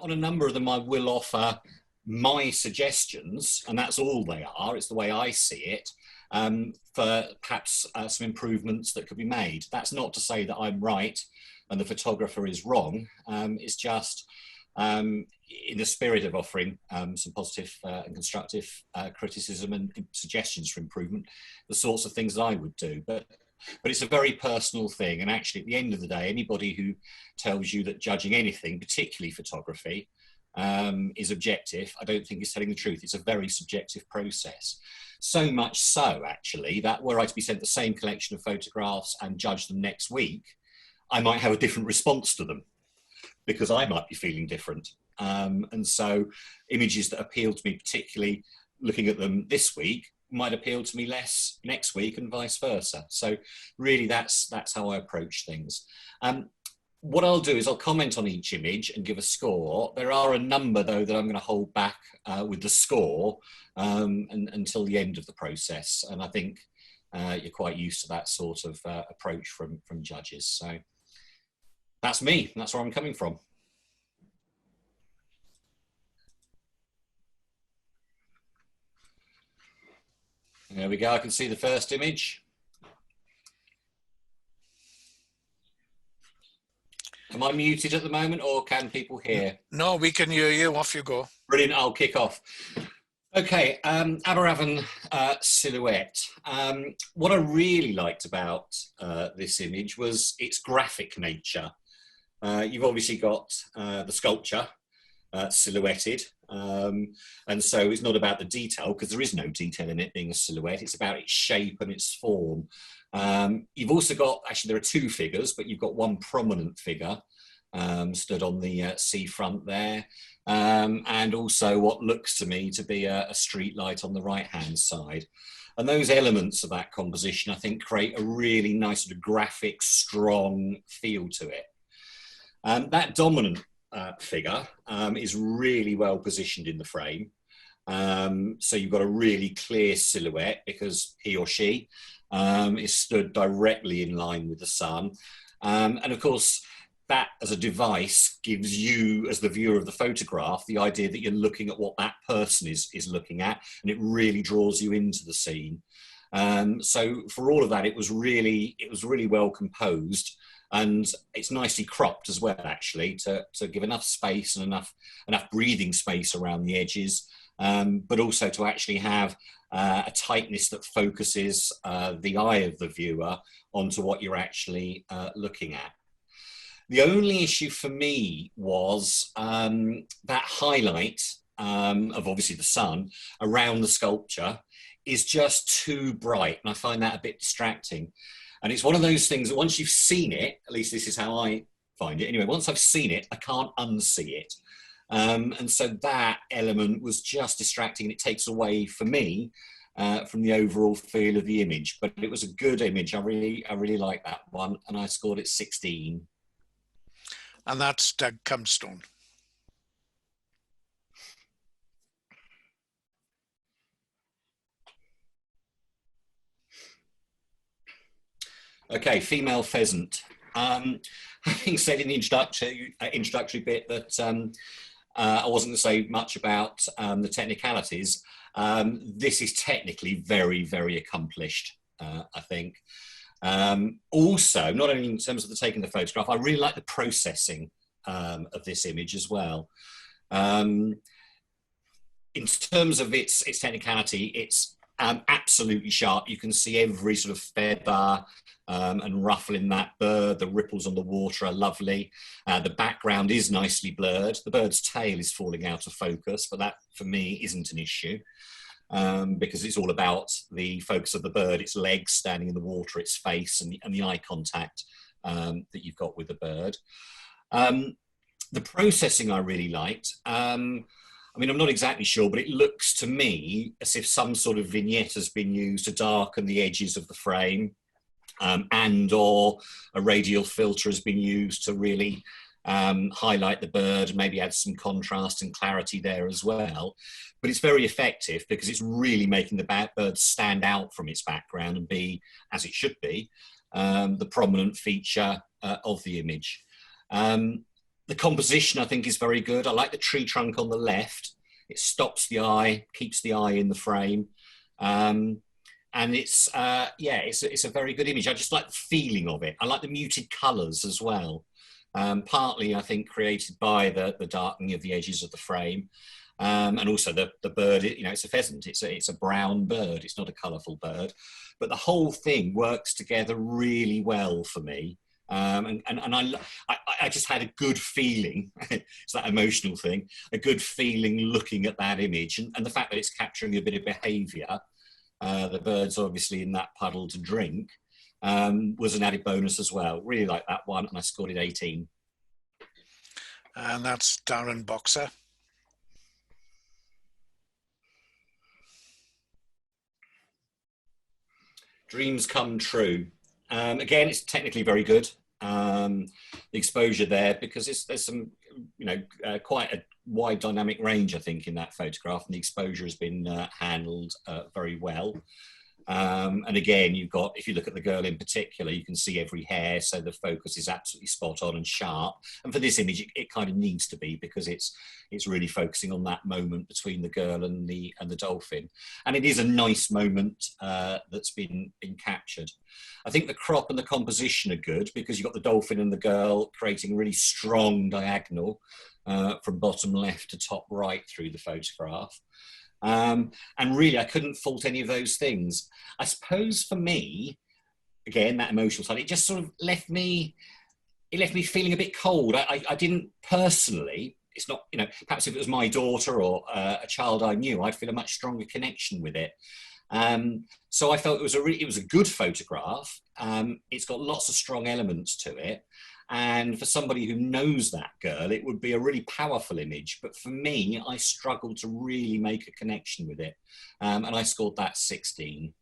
On a number of them, I will offer my suggestions, and that's all they are. It's the way I see it, for perhaps some improvements that could be made. That's not to say that I'm right and the photographer is wrong. It's just in the spirit of offering some positive and constructive criticism and suggestions for improvement, the sorts of things that I would do. But it's a very personal thing. And actually, at the end of the day, anybody who tells you that judging anything, particularly photography, is objective, I don't think is telling the truth. It's a very subjective process. So much so, actually, that were I to be sent the same collection of photographs and judge them next week, I might have a different response to them because I might be feeling different. And so images that appeal to me, particularly looking at them this week, might appeal to me less next week and vice versa. So really that's how I approach things. What I'll do is I'll comment on each image and give a score. There are a number though that I'm going to hold back with the score until the end of the process. And I think you're quite used to that sort of approach from judges. So that's me, that's where I'm coming from. There we go, I can see the first image. Am I muted at the moment or can people hear? No, we can hear you. Off you go. Brilliant, I'll kick off. Okay, Aberavan silhouette. What I really liked about this image was its graphic nature. You've obviously got the sculpture silhouetted, and so it's not about the detail because there is no detail in it being a silhouette. It's about its shape and its form. You've also got, actually there are two figures, but you've got one prominent figure stood on the seafront there, and also what looks to me to be a street light on the right hand side. And those elements of that composition, I think, create a really nice sort of graphic, strong feel to it. That dominant figure is really well positioned in the frame. So you've got a really clear silhouette because he or she is stood directly in line with the sun. And of course, that as a device gives you, as the viewer of the photograph, the idea that you're looking at what that person is looking at, and it really draws you into the scene. So for all of that, it was really well composed. And it's nicely cropped as well, actually, to give enough space and enough breathing space around the edges, but also to actually have a tightness that focuses the eye of the viewer onto what you're actually looking at. The only issue for me was that highlight of obviously the sun around the sculpture is just too bright, and I find that a bit distracting. And it's one of those things that once you've seen it, at least this is how I find it anyway, once I've seen it, I can't unsee it. And so that element was just distracting, and it takes away, for me, from the overall feel of the image. But it was a good image. I really like that one, and I scored it 16. And that's Doug Cumstone. Okay, female pheasant. Having said in the introductory bit that I wasn't going to say much about the technicalities, this is technically very, very accomplished, I think. Also, not only in terms of the taking the photograph, I really like the processing of this image as well. In terms of its technicality, it's absolutely sharp. You can see every sort of feather and ruffle in that bird. The ripples on the water are lovely. The background is nicely blurred. The bird's tail is falling out of focus, but that for me isn't an issue because it's all about the focus of the bird, its legs standing in the water, its face, and the eye contact that you've got with the bird. The processing I really liked. I mean, I'm not exactly sure, but it looks to me as if some sort of vignette has been used to darken the edges of the frame, and or a radial filter has been used to really highlight the bird, maybe add some contrast and clarity there as well. But it's very effective because it's really making the bird stand out from its background and be, as it should be, the prominent feature of the image. The composition, I think, is very good. I like the tree trunk on the left. It stops the eye, keeps the eye in the frame. And it's, yeah, it's a very good image. I just like the feeling of it. I like the muted colours as well. Partly, I think, created by the darkening of the edges of the frame. And also the bird, you know, it's a pheasant. It's a brown bird. It's not a colourful bird. But the whole thing works together really well for me. And I just had a good feeling, it's that emotional thing, a good feeling looking at that image and the fact that it's capturing a bit of behaviour. The birds obviously in that puddle to drink was an added bonus as well. Really like that one, and I scored it 18. And that's Darren Boxer. Dreams Come True. Again, it's technically very good. The exposure there, because there's some, you know, quite a wide dynamic range, I think, in that photograph, and the exposure has been handled very well. And again, you've got, if you look at the girl in particular, you can see every hair, so the focus is absolutely spot on and sharp. And for this image, it kind of needs to be, because it's really focusing on that moment between the girl and the dolphin. And it is a nice moment that's been captured. I think the crop and the composition are good, because you've got the dolphin and the girl creating a really strong diagonal from bottom left to top right through the photograph. And really, I couldn't fault any of those things. I suppose for me, again, that emotional side, it just sort of left me feeling a bit cold. I didn't personally, it's not, you know, perhaps if it was my daughter or a child I knew, I'd feel a much stronger connection with it. So I felt it was a good photograph. It's got lots of strong elements to it. And for somebody who knows that girl, it would be a really powerful image. But for me, I struggled to really make a connection with it. And I scored that 16.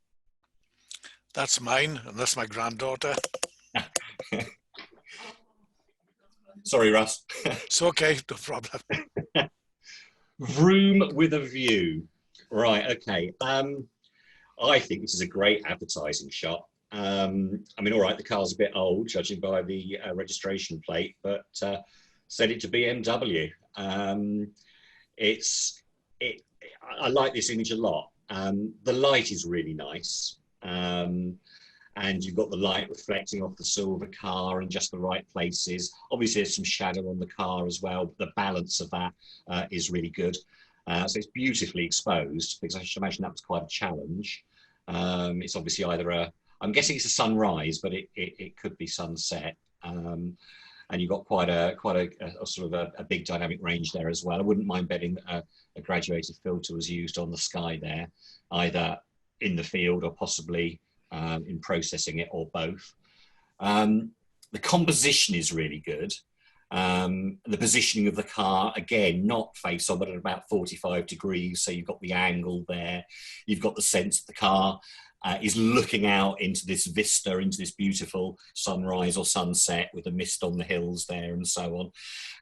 That's mine, and that's my granddaughter. Sorry, Russ. It's okay, no problem. Room with a view. Right, okay. I think this is a great advertising shot. I mean, all right, the car's a bit old, judging by the registration plate, but set it to BMW. I like this image a lot. The light is really nice. And you've got the light reflecting off the silver car in just the right places. Obviously, there's some shadow on the car as well. But the balance of that is really good. So it's beautifully exposed, because I should imagine that was quite a challenge. It's obviously either I'm guessing it's a sunrise, but it could be sunset. And you've got quite a sort of a big dynamic range there as well. I wouldn't mind betting a graduated filter was used on the sky there, either in the field or possibly in processing it, or both. The composition is really good. The positioning of the car, again, not face on, but at about 45 degrees. So you've got the angle there. You've got the sense that the car is looking out into this vista, into this beautiful sunrise or sunset with the mist on the hills there and so on.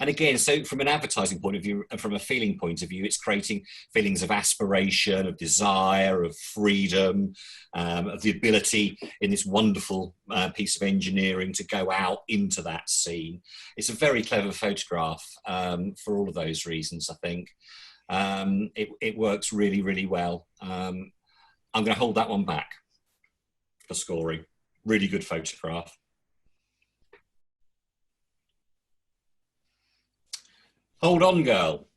And again, so from an advertising point of view and from a feeling point of view, it's creating feelings of aspiration, of desire, of freedom, of the ability in this wonderful piece of engineering to go out into that scene. It's a very clever photograph for all of those reasons, I think. It works really, really well. I'm going to hold that one back for scoring. Really good photograph. Hold On Girl.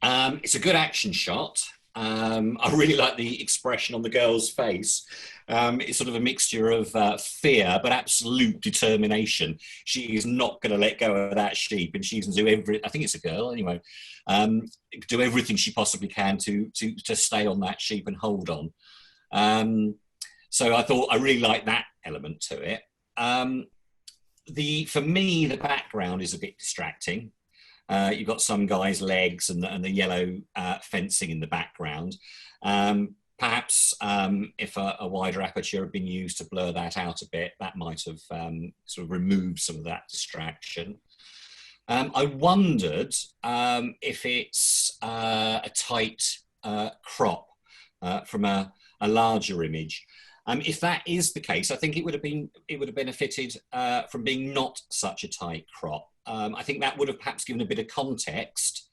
It's a good action shot. I really like the expression on the girl's face. It's sort of a mixture of fear, but absolute determination. She is not going to let go of that sheep, and she's going to do I think it's a girl anyway, do everything she possibly can to stay on that sheep and hold on. So I thought I really like that element to it. For me, the background is a bit distracting. You've got some guy's legs and the yellow fencing in the background. Perhaps if a wider aperture had been used to blur that out a bit, that might have sort of removed some of that distraction. I wondered if it's a tight crop from a larger image. If that is the case, I think it would have benefited from being not such a tight crop. I think that would have perhaps given a bit of context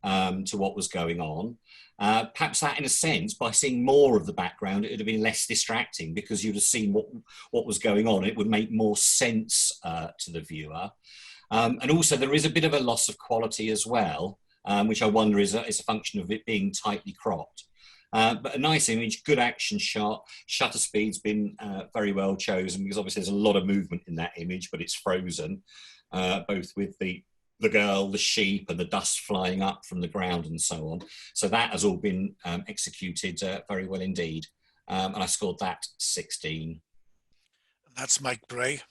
to what was going on. Perhaps that, in a sense, by seeing more of the background, it would have been less distracting because you'd have seen what was going on. It would make more sense to the viewer. And also, there is a bit of a loss of quality as well, which I wonder is a function of it being tightly cropped. But a nice image, good action shot. Shutter speed's been very well chosen because obviously there's a lot of movement in that image, but it's frozen, both with the girl, the sheep, and the dust flying up from the ground and so on. So that has all been executed very well indeed. And I scored that 16. That's Mike Bray.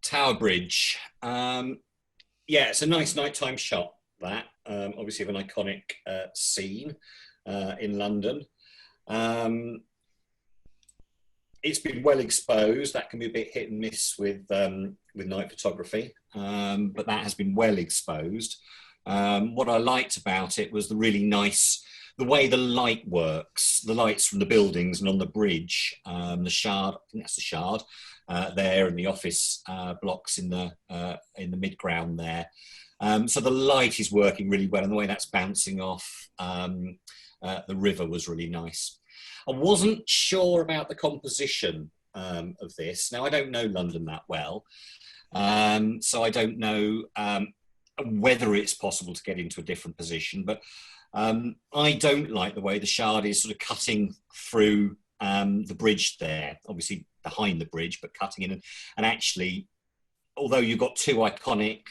Tower Bridge. Yeah, it's a nice nighttime shot, that. Obviously of an iconic scene in London. It's been well exposed. That can be a bit hit and miss with night photography, but that has been well exposed. What I liked about it was the really nice, the way the light works, the lights from the buildings and on the bridge, the Shard, I think that's the Shard, there, and the office blocks in the mid-ground there. So the light is working really well, and the way that's bouncing off the river was really nice. I wasn't sure about the composition of this. Now, I don't know London that well, so I don't know whether it's possible to get into a different position, but I don't like the way the Shard is sort of cutting through the bridge there, obviously behind the bridge, but cutting in. And actually, although you've got two iconic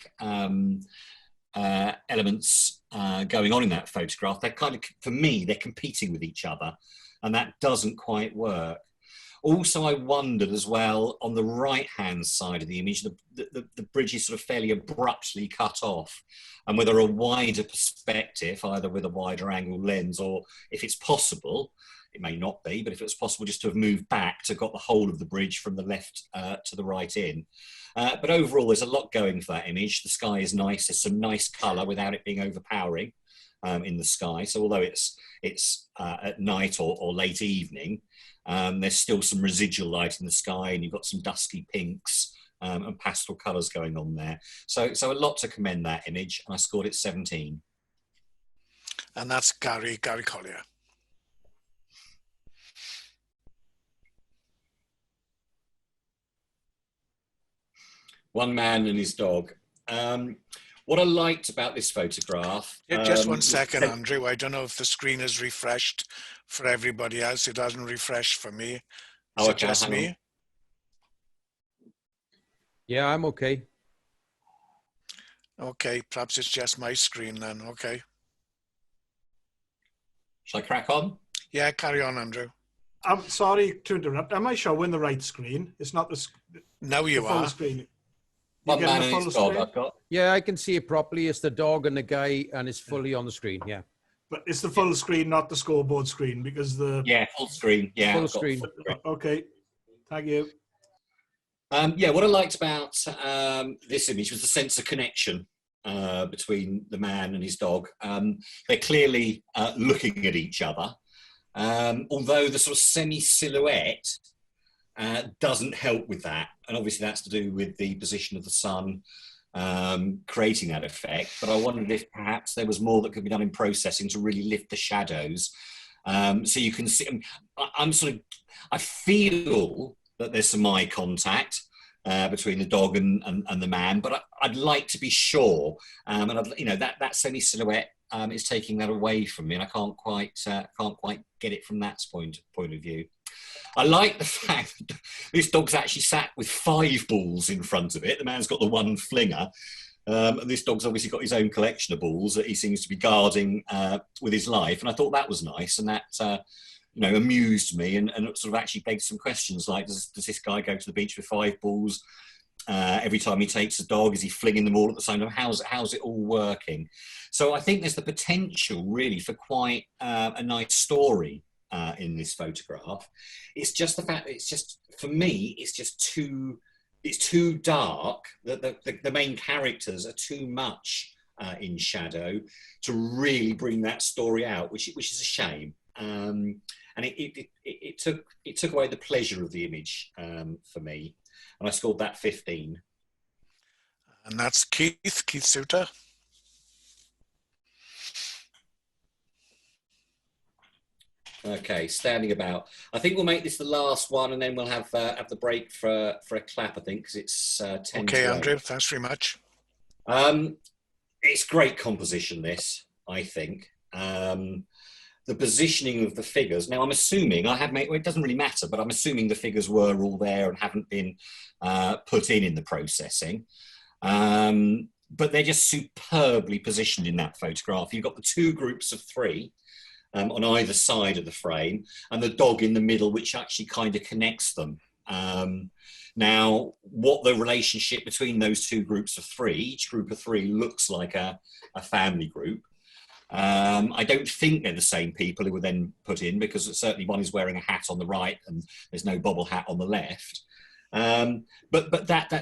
elements going on in that photograph, they're kind of, for me, they're competing with each other, and that doesn't quite work. Also, I wondered as well, on the right-hand side of the image, the bridge is sort of fairly abruptly cut off, and whether a wider perspective, either with a wider angle lens, or if it's possible, it may not be, but if it's possible just to have moved back to got the whole of the bridge from the left to the right in. But overall, there's a lot going for that image. The sky is nice. There's some nice colour without it being overpowering in the sky. So although it's at night or late evening, there's still some residual light in the sky, and you've got some dusky pinks and pastel colours going on there. So a lot to commend that image, and I scored it 17. And that's Gary Collier. One Man and His Dog. What I liked about this photograph... Yeah, just 1 second, Andrew. I don't know if the screen is refreshed for everybody else. It hasn't refreshed for me. Is it just me? Yeah, I'm okay. Okay, perhaps it's just my screen then. Okay. Shall I crack on? Yeah, carry on, Andrew. I'm sorry to interrupt. Am I showing the right screen? It's not the now you full are. screen. One Man and His Dog I've got. Yeah, I can see it properly. It's the dog and the guy, and it's fully on the screen. Yeah. But it's the full screen, not the scoreboard screen, because the... Yeah, full screen. Yeah, full screen. Okay, thank you. Yeah, what I liked about this image was the sense of connection between the man and his dog. They're clearly looking at each other, although the sort of semi-silhouette doesn't help with that. And obviously that's to do with the position of the sun creating that effect. But I wondered if perhaps there was more that could be done in processing to really lift the shadows. So you can see, I feel that there's some eye contact between the dog and the man, but I'd like to be sure. And that semi-silhouette is taking that away from me, and I can't quite get it from that point of view. I like the fact that this dog's actually sat with 5 balls in front of it. The man's got the one flinger. And this dog's obviously got his own collection of balls that he seems to be guarding with his life. And I thought that was nice. And that, amused me and sort of actually begged some questions like, does this guy go to the beach with 5 balls every time he takes a dog? Is he flinging them all at the same time? How's it all working? So I think there's the potential really for quite a nice story in this photograph. It's just the fact that for me, it's too dark. The main characters are too much in shadow to really bring that story out, which is a shame. and it took away the pleasure of the image for me, and I scored that 15. And that's Keith Suter. Okay, standing about. I think we'll make this the last one, and then we'll have the break for a clap. I think because it's 10. Okay, Andrew. Thanks very much. It's great composition. This, I think. The positioning of the figures. Now, I'm assuming it doesn't really matter, but I'm assuming the figures were all there and haven't been put in the processing. But they're just superbly positioned in that photograph. You've got the two groups of three on either side of the frame, and the dog in the middle, which actually kind of connects them. Now, what the relationship between those two groups of three, each group of three looks like a family group. I don't think they're the same people who were then put in, because certainly one is wearing a hat on the right and there's no bobble hat on the left. But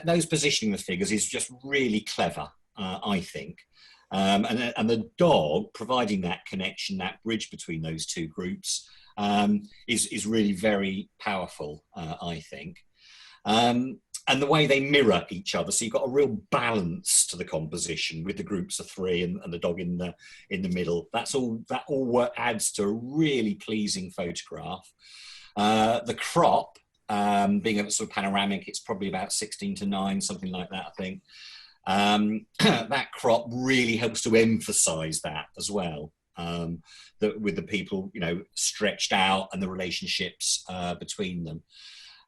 those positioning of the figures is just really clever, I think. And the dog providing that connection, that bridge between those two groups, is really very powerful, I think. And the way they mirror each other, so you've got a real balance to the composition with the groups of three and the dog in the middle. That all adds to a really pleasing photograph. The crop, being a sort of panoramic, it's probably about 16:9, something like that, I think. That crop really helps to emphasize that as well, that with the people, stretched out and the relationships between them.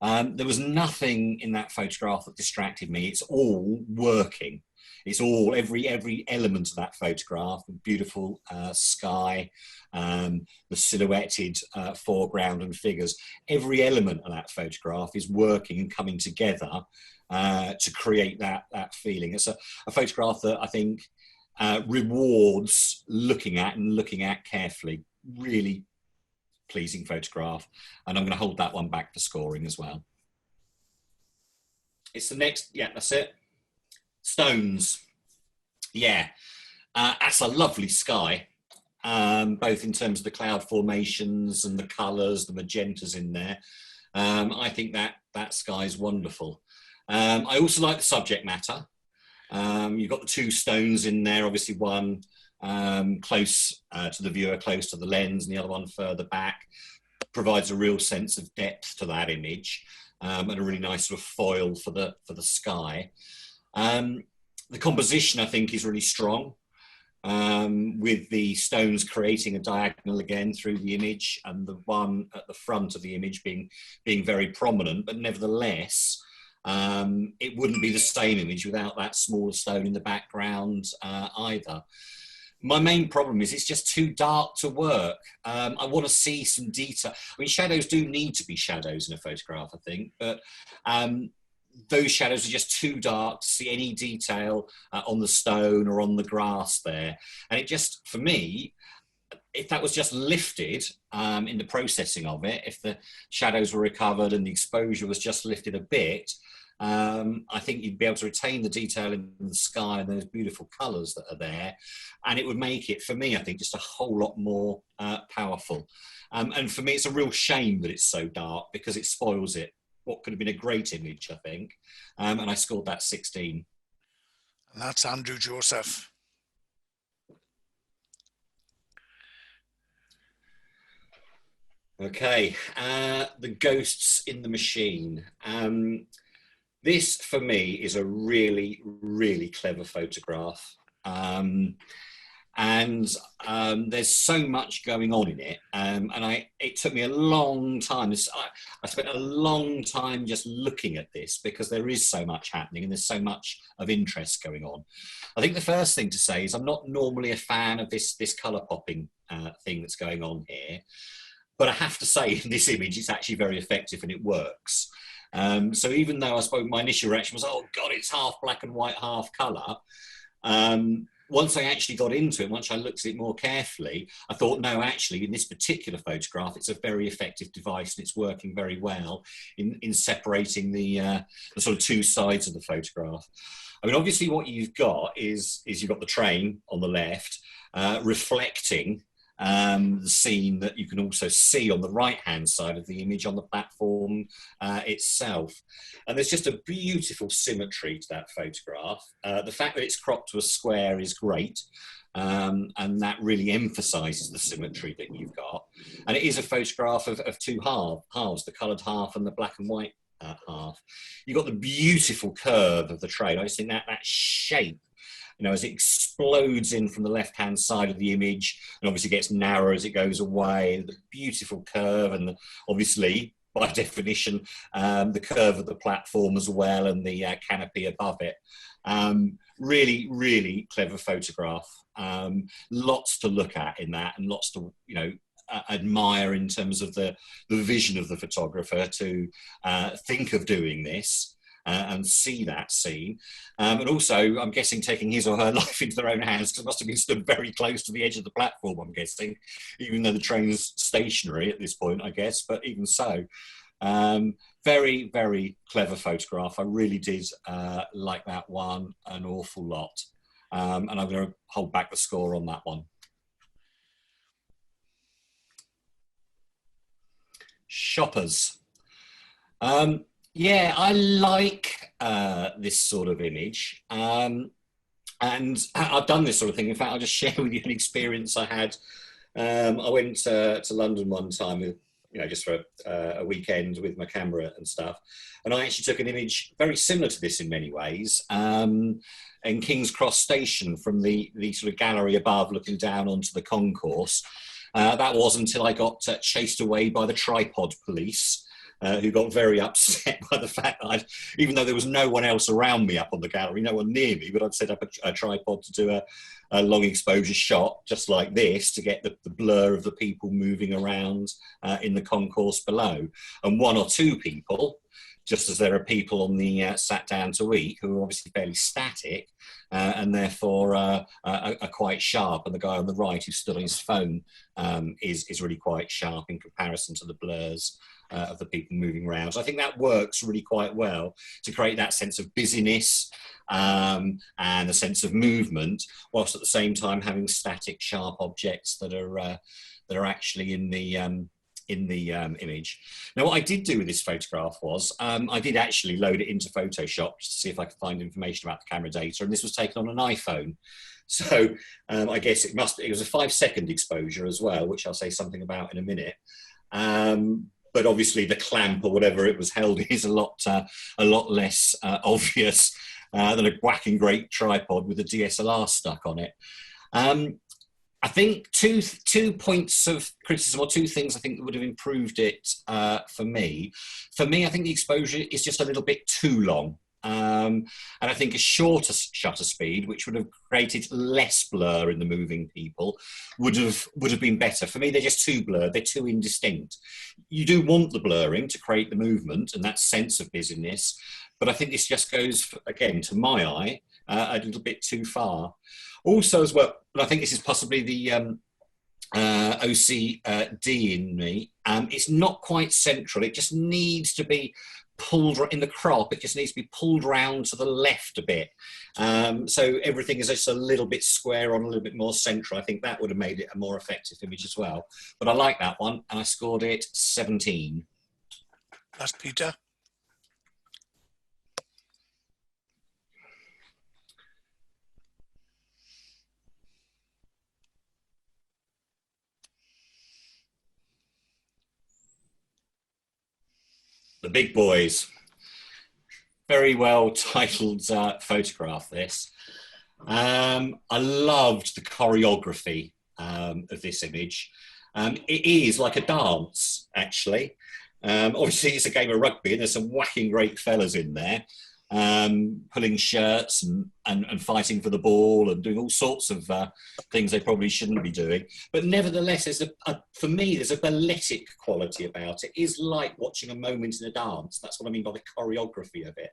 There was nothing in that photograph that distracted me. It's all working. It's all, every element of that photograph, the beautiful sky, the silhouetted foreground and figures, every element of that photograph is working and coming together to create that feeling. It's a photograph that I think rewards looking at carefully. Really pleasing photograph, and I'm going to hold that one back for scoring as well. It's the next, yeah, that's it. Stones, yeah, that's a lovely sky, both in terms of the cloud formations and the colours, the magentas in there. I think that sky is wonderful. I also like the subject matter. You've got the two stones in there, obviously one close to the viewer, close to the lens, and the other one further back. Provides a real sense of depth to that image, and a really nice sort of foil for the sky. The composition, I think, is really strong, with the stones creating a diagonal again through the image, and the one at the front of the image being very prominent, but nevertheless it wouldn't be the same image without that smaller stone in the background either. My main problem is it's just too dark to work. I want to see some detail. I mean, shadows do need to be shadows in a photograph, I think, but those shadows are just too dark to see any detail on the stone or on the grass there. And it just, for me, if that was just lifted in the processing of it, if the shadows were recovered and the exposure was just lifted a bit, I think you'd be able to retain the detail in the sky and those beautiful colours that are there, and it would make it, for me, I think, just a whole lot more powerful. And for me, it's a real shame that it's so dark, because it spoils it. What could have been a great image, I think. And I scored that 16. And that's Andrew Joseph. Okay, the ghosts in the machine. This, for me, is a really, really clever photograph. There's so much going on in it. It took me a long time. I spent a long time just looking at this, because there is so much happening and there's so much of interest going on. I think the first thing to say is I'm not normally a fan of this colour popping thing that's going on here. But I have to say, in this image, it's actually very effective and it works. So even though I suppose my initial reaction was, oh God, it's half black and white, half colour. Once I actually got into it, once I looked at it more carefully, I thought, no, actually, in this particular photograph, it's a very effective device and it's working very well in separating the sort of two sides of the photograph. I mean, obviously what you've got is you've got the train on the left, reflecting the scene that you can also see on the right-hand side of the image on the platform itself. And there's just a beautiful symmetry to that photograph. The fact that it's cropped to a square is great. And that really emphasises the symmetry that you've got. And it is a photograph of two halves, the coloured half and the black and white half. You've got the beautiful curve of the train. I just think that shape, you know, as it explodes in from the left-hand side of the image, and obviously gets narrower as it goes away, the beautiful curve, and obviously, by definition, the curve of the platform as well, and the canopy above it. Really, really clever photograph. Lots to look at in that, and lots to, you know, admire in terms of the vision of the photographer to think of doing this. And see that scene. And also, I'm guessing, taking his or her life into their own hands, because it must have been stood very close to the edge of the platform, I'm guessing, even though the train's stationary at this point, I guess, but even so. Very, very clever photograph. I really did like that one an awful lot. And I'm going to hold back the score on that one. Shoppers. Yeah, I like this sort of image. And I've done this sort of thing. In fact, I'll just share with you an experience I had. I went to London one time, with, you know, just for a weekend with my camera and stuff. And I actually took an image very similar to this in many ways, in King's Cross Station, from the sort of gallery above looking down onto the concourse. That was until I got chased away by the tripod police. Who got very upset by the fact that even though there was no one else around me up on the gallery, no one near me, but I'd set up a tripod to do a long exposure shot just like this to get the blur of the people moving around in the concourse below. And one or two people, just as there are people on the sat down to eat who are obviously fairly static and therefore are quite sharp. And the guy on the right who stood on his phone is really quite sharp in comparison to the blurs of the people moving around. So I think that works really quite well to create that sense of busyness and a sense of movement, whilst at the same time having static, sharp objects that are actually in the image. Now, what I did do with this photograph was I did actually load it into Photoshop just to see if I could find information about the camera data, and this was taken on an iPhone. So I guess it was a 5-second exposure as well, which I'll say something about in a minute. But obviously the clamp or whatever it was held is a lot less obvious than a whacking great tripod with a DSLR stuck on it. I think two points of criticism, or two things I think that would have improved it for me. For me, I think the exposure is just a little bit too long. And I think a shorter shutter speed, which would have created less blur in the moving people, would have been better. For me, they're just too blurred. They're too indistinct. You do want the blurring to create the movement and that sense of busyness, but I think this just goes, again, to my eye, a little bit too far. Also, as well, and I think this is possibly the OCD in me, it's not quite central. It just needs to be pulled in the crop. It just needs to be pulled round to the left a bit. So everything is just a little bit square on, a little bit more central. I think that would have made it a more effective image as well. But I like that one, and I scored it 17. That's Peter. The big boys. Very well titled photograph, this. I loved the choreography of this image. It is like a dance, actually. Obviously, it's a game of rugby, and there's some whacking great fellas in there, pulling shirts and fighting for the ball and doing all sorts of things they probably shouldn't be doing. But nevertheless, for me, there's a balletic quality about it. It is like watching a moment in a dance. That's what I mean by the choreography of it.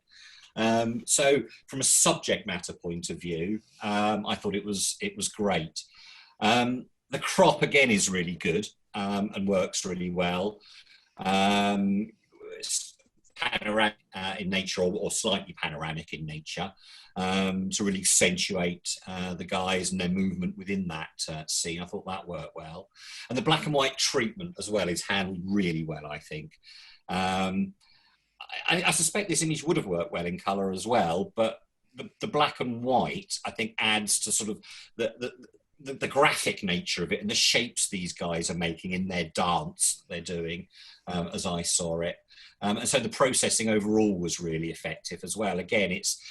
So from a subject matter point of view, I thought it was great. The crop, again, is really good and works really well. Panoramic in nature, or slightly panoramic in nature, to really accentuate the guys and their movement within that scene. I thought that worked well. And the black and white treatment as well is handled really well, I think. I suspect this image would have worked well in colour as well, but the black and white, I think, adds to sort of the graphic nature of it and the shapes these guys are making in their dance they're doing, as I saw it. And so the processing overall was really effective as well. Again, it's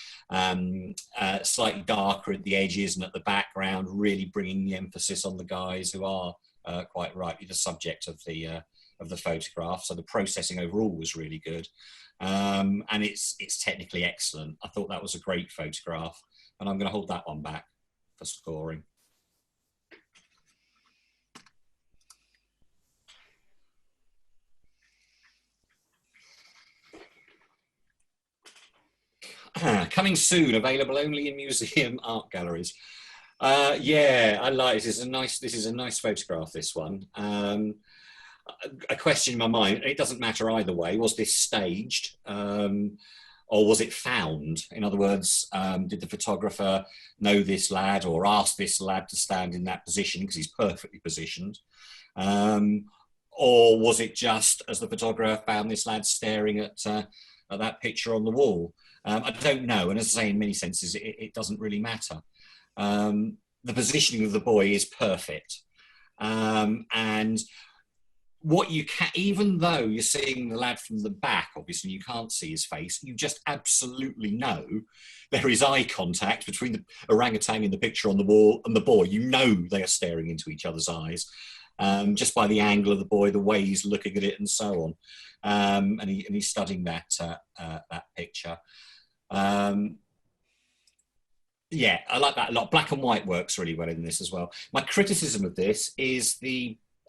slightly darker at the edges and at the background, really bringing the emphasis on the guys who are quite rightly the subject of the photograph. So the processing overall was really good. And it's technically excellent. I thought that was a great photograph, and I'm going to hold that one back for scoring. Coming soon, available only in museum art galleries. Yeah, I like it. This is a nice photograph, this one. A question in my mind, it doesn't matter either way, was this staged or was it found? In other words, did the photographer know this lad or ask this lad to stand in that position because he's perfectly positioned? Or was it just as the photographer found this lad staring at that picture on the wall? I don't know, and as I say, in many senses, it doesn't really matter. The positioning of the boy is perfect. And what you can, even though you're seeing the lad from the back, obviously you can't see his face, you just absolutely know there is eye contact between the orangutan in the picture on the wall and the boy. You know they are staring into each other's eyes, just by the angle of the boy, the way he's looking at it, and so on. And he's studying that picture. Yeah, I like that a lot. Black and white works really well in this as well. My criticism of this is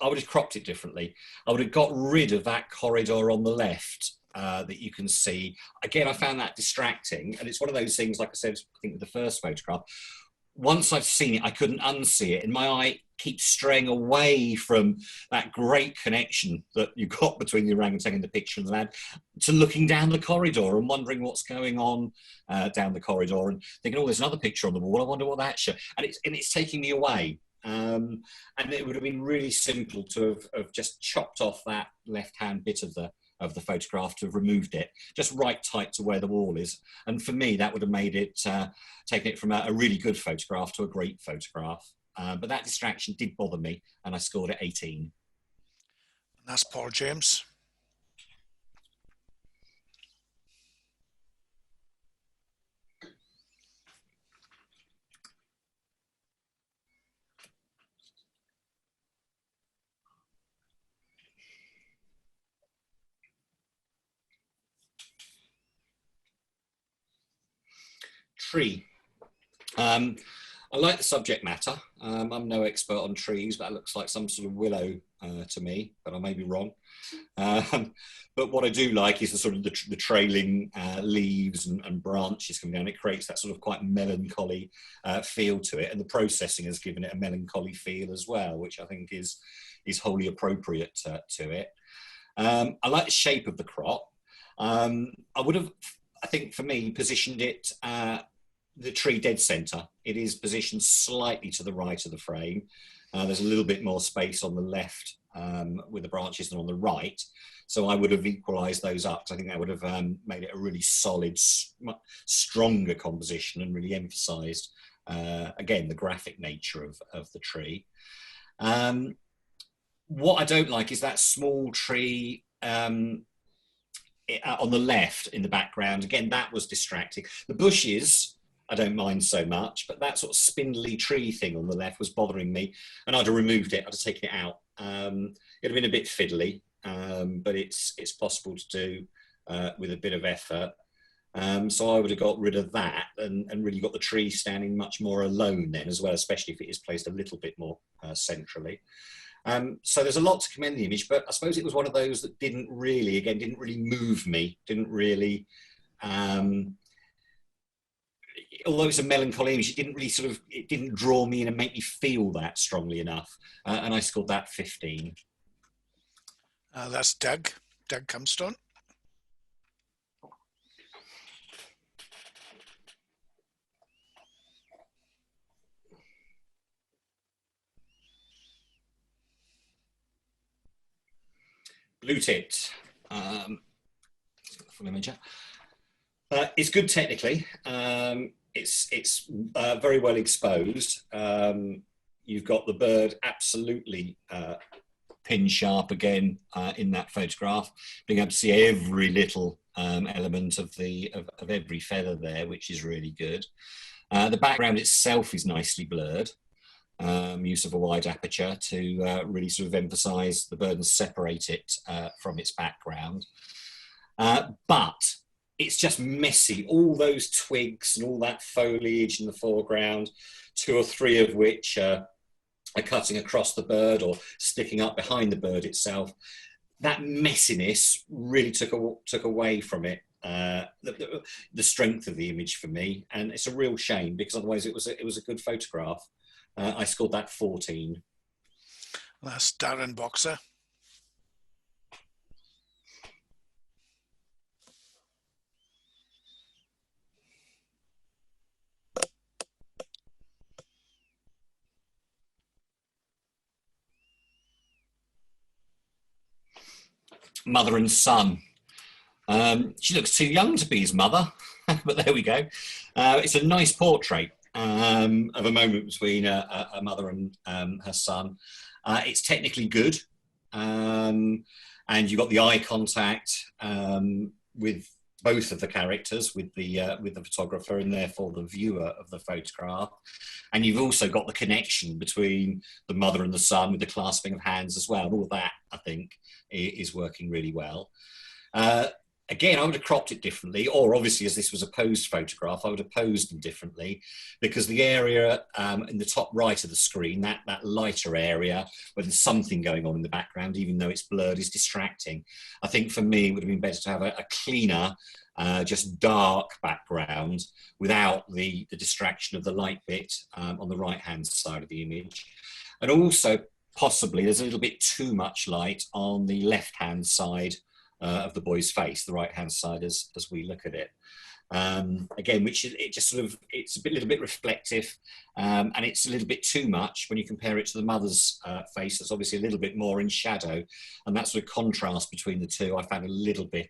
I would have cropped it differently. I would have got rid of that corridor on the left that you can see. Again, I found that distracting. And it's one of those things, like I said, I think with the first photograph, once I've seen it, I couldn't unsee it. And my eye keeps straying away from that great connection that you got between the orangutan and the picture and the lad to looking down the corridor and wondering what's going on down the corridor and thinking, oh, there's another picture on the wall. I wonder what that shows. And it's taking me away. And it would have been really simple to have just chopped off that left-hand bit of the photograph, to have removed it just right tight to where the wall is. And for me, that would have made it, taken it from a really good photograph to a great photograph. But that distraction did bother me, and I scored at 18. That's Paul James. Tree. I like the subject matter. I'm no expert on trees, but it looks like some sort of willow to me, but I may be wrong. But what I do like is the sort of the trailing leaves and branches coming down. It creates that sort of quite melancholy feel to it, and the processing has given it a melancholy feel as well, which I think is wholly appropriate to it. I like the shape of the crop. I would have, I think for me, positioned it the tree dead center. It is positioned slightly to the right of the frame. There's a little bit more space on the left with the branches than on the right. So I would have equalized those up, because I think that would have made it a really solid, stronger composition and really emphasized, again, the graphic nature of the tree. What I don't like is that small tree on the left in the background. Again, that was distracting. The bushes, I don't mind so much, but that sort of spindly tree thing on the left was bothering me, and I'd have removed it. I'd have taken it out. It'd have been a bit fiddly, but it's possible to do with a bit of effort. So I would have got rid of that and really got the tree standing much more alone then as well, especially if it is placed a little bit more centrally. So there's a lot to commend the image, but I suppose it was one of those that didn't really move me, didn't really, although it's a melancholy image, it didn't draw me in and make me feel that strongly enough. And I scored that 15. That's Doug Comstone. blue tipped. Full image. It's good technically. It's very well exposed. You've got the bird absolutely pin sharp again in that photograph, being able to see every little element of every feather there, which is really good. The background itself is nicely blurred. Use of a wide aperture to really sort of emphasize the bird and separate it from its background. But it's just messy. All those twigs and all that foliage in the foreground, 2 or 3 of which are cutting across the bird or sticking up behind the bird itself. That messiness really took away from it the strength of the image for me, and it's a real shame because otherwise it was a good photograph. I scored that 14. That's Darren Boxer. Mother and son. She looks too young to be his mother, but there we go. It's a nice portrait of a moment between a mother and her son. It's technically good, and you've got the eye contact with both of the characters, with the photographer and therefore the viewer of the photograph. And you've also got the connection between the mother and the son with the clasping of hands as well. And all of that, I think, is working really well. Again, I would have cropped it differently, or obviously as this was a posed photograph, I would have posed them differently, because the area in the top right of the screen, that lighter area where there's something going on in the background, even though it's blurred, is distracting. I think for me, it would have been better to have a cleaner, just dark background without the distraction of the light bit on the right-hand side of the image. And also, possibly, there's a little bit too much light on the left-hand side of the boy's face, the right-hand side as we look at it. Again, which is, it's a little bit reflective, and it's a little bit too much when you compare it to the mother's face. That's obviously a little bit more in shadow, and that sort of contrast between the two I found a little bit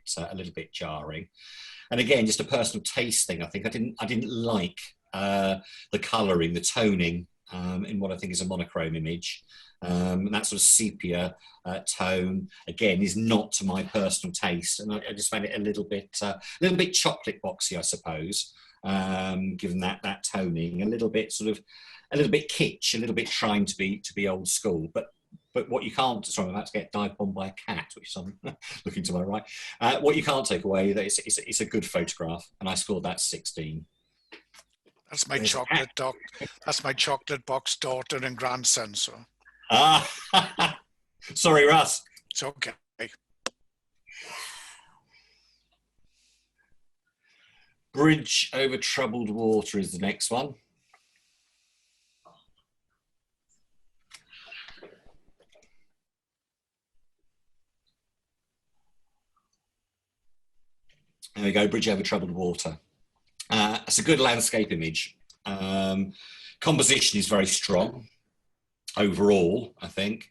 jarring. And again, just a personal taste thing. I think I didn't like the colouring, the toning in what I think is a monochrome image. And that sort of sepia tone, again, is not to my personal taste, and I just found it a little bit chocolate boxy, I suppose, given that toning, a little bit kitsch, a little bit trying to be old school. But what you can't, sorry, I'm about to get dived on by a cat, which I'm looking to my right. What you can't take away, that it's a good photograph, and I scored that 16. That's my chocolate dog. That's my chocolate box daughter and grandson. So. Sorry, Russ. It's okay. Bridge over troubled water is the next one. There we go, bridge over troubled water. It's a good landscape image. Composition is very strong overall, I think,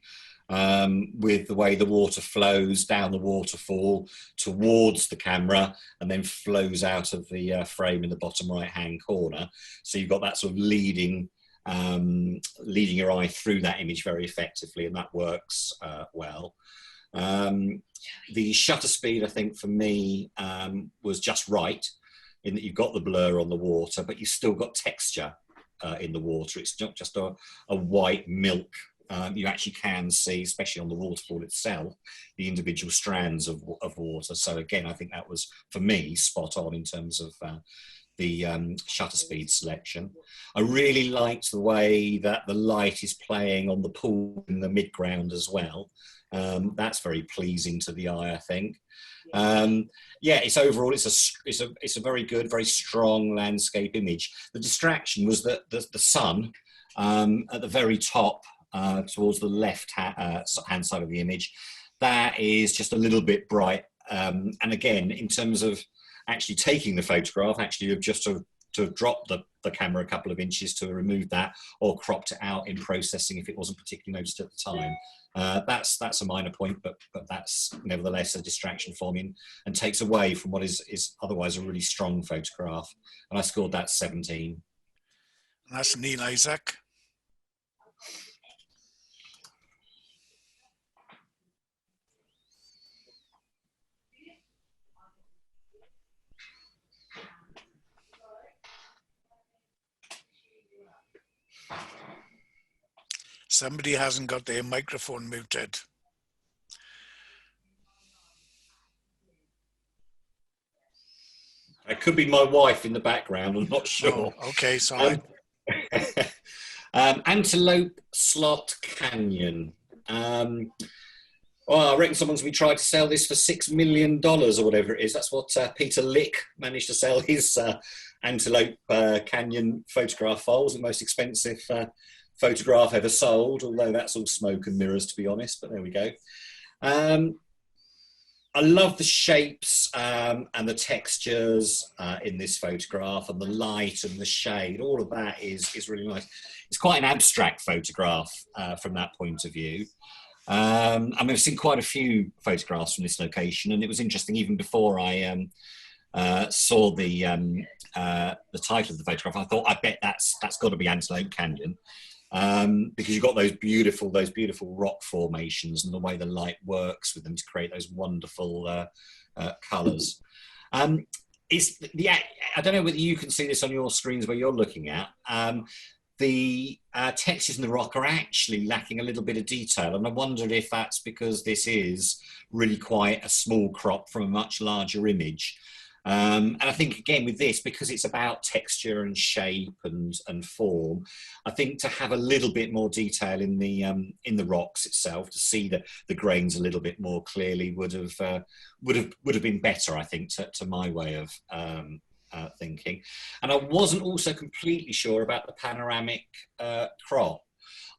with the way the water flows down the waterfall towards the camera and then flows out of the frame in the bottom right-hand corner. So you've got that sort of leading your eye through that image very effectively, and that works well. The shutter speed, I think, for me, was just right, in that you've got the blur on the water, but you've still got texture in the water. It's not just a white milk. You actually can see, especially on the waterfall itself, the individual strands of water. So again, I think that was, for me, spot on in terms of the shutter speed selection. I really liked the way that the light is playing on the pool in the midground as well. That's very pleasing to the eye, I think. Yeah, it's overall, it's a very good, very strong landscape image. The distraction was that the sun at the very top, towards the left hand side of the image, that is just a little bit bright. And again, in terms of actually taking the photograph, actually of just to have dropped the camera a couple of inches to remove that, or cropped it out in processing if it wasn't particularly noticed at the time. That's a minor point, but that's nevertheless a distraction for me and takes away from what is otherwise a really strong photograph. And I scored that 17. And that's Neil Isaac. Somebody hasn't got their microphone muted. It could be my wife in the background, I'm not sure. Oh, okay, sorry. Antelope Slot Canyon. Well, I reckon someone's going to try to sell this for $6 million or whatever it is. That's what Peter Lick managed to sell his Antelope Canyon photograph files, the most expensive photograph ever sold, although that's all smoke and mirrors, to be honest, but there we go. I love the shapes and the textures in this photograph, and the light and the shade. All of that is really nice. It's quite an abstract photograph from that point of view. I mean, I've seen quite a few photographs from this location, and it was interesting even before I saw the title of the photograph. I thought, I bet that's got to be Antelope Canyon. Because you've got those beautiful rock formations and the way the light works with them to create those wonderful colours. I don't know whether you can see this on your screens where you're looking at. The textures in the rock are actually lacking a little bit of detail, and I wondered if that's because this is really quite a small crop from a much larger image. And I think, again, with this, because it's about texture and shape and form, I think to have a little bit more detail in the rocks itself, to see the grains a little bit more clearly, would have been better, I think, to my way of thinking. And I wasn't also completely sure about the panoramic crop.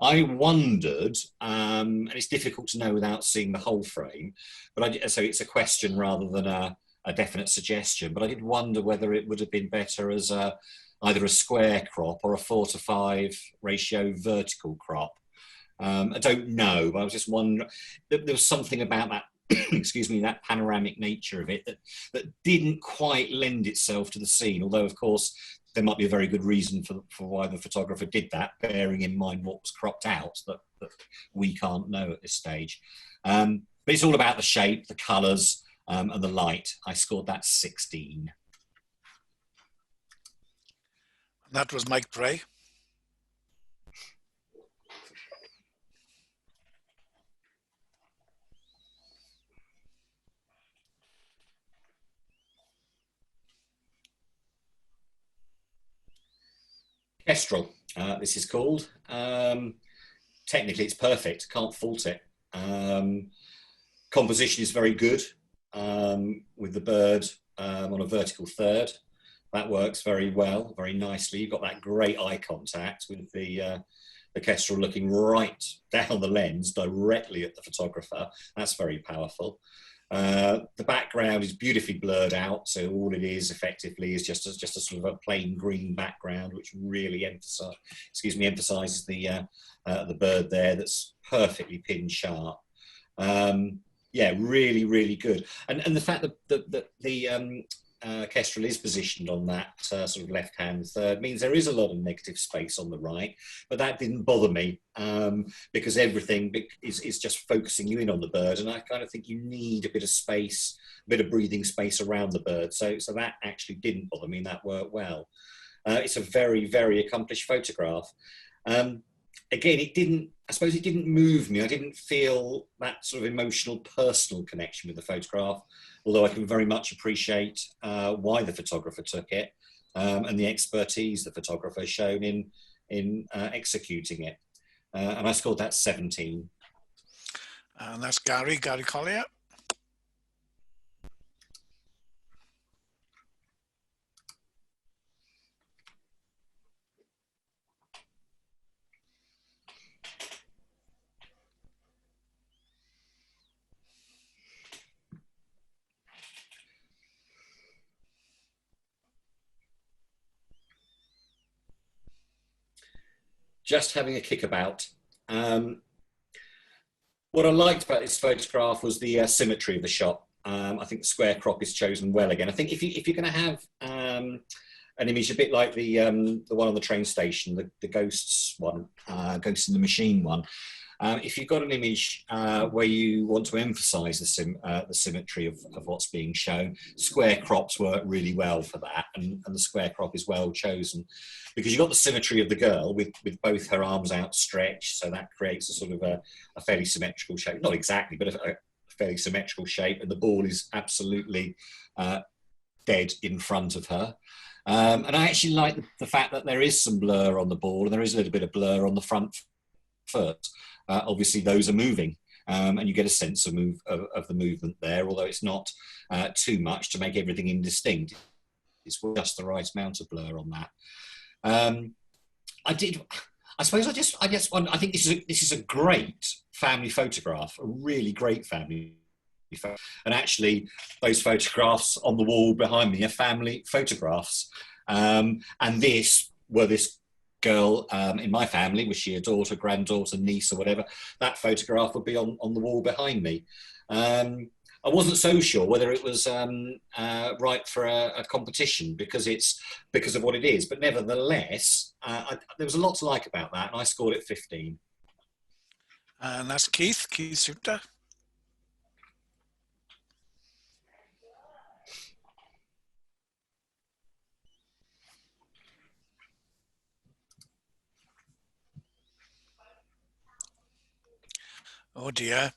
I wondered, and it's difficult to know without seeing the whole frame, but so it's a question rather than a definite suggestion, but I did wonder whether it would have been better as either a square crop or a 4:5 ratio vertical crop. I don't know, but I was just wondering, there was something about that, excuse me, that panoramic nature of it that didn't quite lend itself to the scene, although of course there might be a very good reason for why the photographer did that, bearing in mind what was cropped out that we can't know at this stage. But it's all about the shape, the colours, and the light. I scored that 16. That was Mike Bray. Kestrel, this is called. Technically, it's perfect. Can't fault it. Composition is very good. With the bird on a vertical third. That works very well, very nicely. You've got that great eye contact with the kestrel looking right down the lens directly at the photographer. That's very powerful. The background is beautifully blurred out, so all it is effectively is just a sort of a plain green background, which really emphasizes the bird there. That's perfectly pin sharp. Yeah, really, really good. And the fact that the kestrel is positioned on that sort of left-hand third means there is a lot of negative space on the right, but that didn't bother me because everything is just focusing you in on the bird, and I kind of think you need a bit of space, a bit of breathing space around the bird. So that actually didn't bother me, and that worked well. It's a very, very accomplished photograph. Again, I suppose it didn't move me. I didn't feel that sort of emotional, personal connection with the photograph, although I can very much appreciate why the photographer took it and the expertise the photographer has shown in executing it. And I scored that 17. And that's Gary Collier. just having a kickabout. What I liked about this photograph was the symmetry of the shot. I think the square crop is chosen well again. I think if you're going to have an image a bit like the one on the train station, the ghosts one, Ghosts in the Machine one, if you've got an image where you want to emphasise the symmetry of what's being shown, square crops work really well for that, and the square crop is well chosen because you've got the symmetry of the girl with both her arms outstretched, so that creates a sort of a fairly symmetrical shape. Not exactly, but a fairly symmetrical shape, and the ball is absolutely dead in front of her. And I actually like the fact that there is some blur on the ball, and there is a little bit of blur on the front foot. Obviously, those are moving, and you get a sense of the movement there, although it's not too much to make everything indistinct. It's just the right amount of blur on that. I think this is a great family photograph, a really great family photograph. And actually, those photographs on the wall behind me are family photographs. And this girl in my family, was she a daughter, granddaughter, niece or whatever, that photograph would be on the wall behind me. I wasn't so sure whether it was right for a competition because of what it is, but nevertheless, there was a lot to like about that, and I scored it 15. And that's Keith Suter. Oh dear.